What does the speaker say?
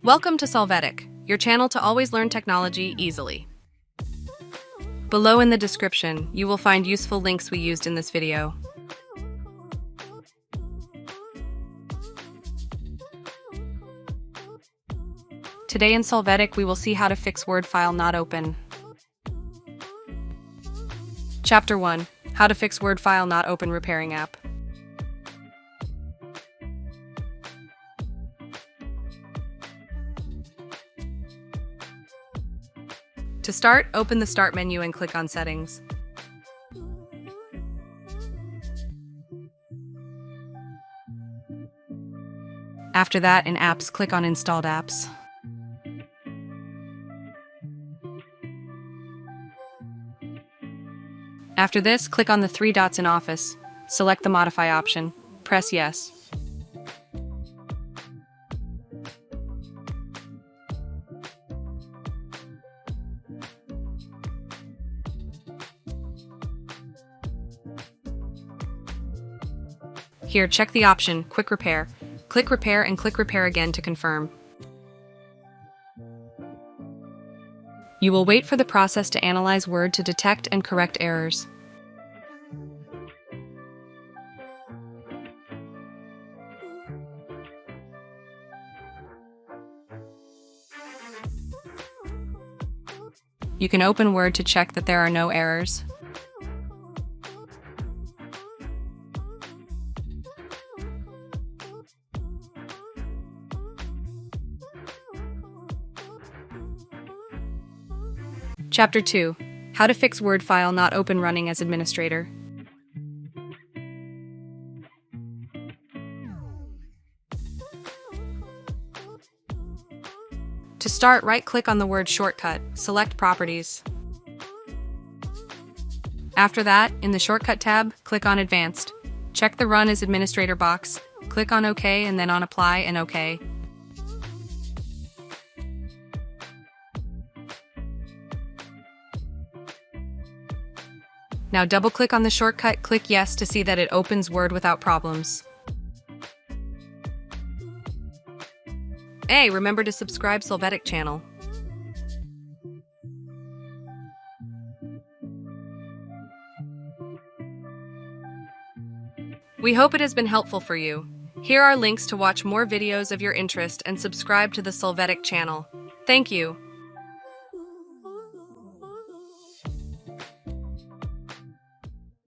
Welcome to Solvetic, your channel to always learn technology easily. Below in the description, you will find useful links we used in this video. Today in Solvetic, we will see how to fix Word file not open. Chapter 1. How to fix Word file not open repairing app. To start, open the Start menu and click on Settings. After that, in Apps, click on Installed Apps. After this, click on the three dots in Office. Select the Modify option. Press Yes. Here, check the option, Quick Repair. Click Repair and click Repair again to confirm. You will wait for the process to analyze Word to detect and correct errors. You can open Word to check that there are no errors. Chapter 2. How to fix Word file not open running as administrator. To start, right-click on the Word shortcut, select Properties. After that, in the Shortcut tab, click on Advanced. Check the Run as Administrator box, click on OK and then on Apply and OK. Now double-click on the shortcut, click Yes to see that it opens Word without problems. Hey, remember to subscribe Solvetic channel. We hope it has been helpful for you. Here are links to watch more videos of your interest and subscribe to the Solvetic channel. Thank you.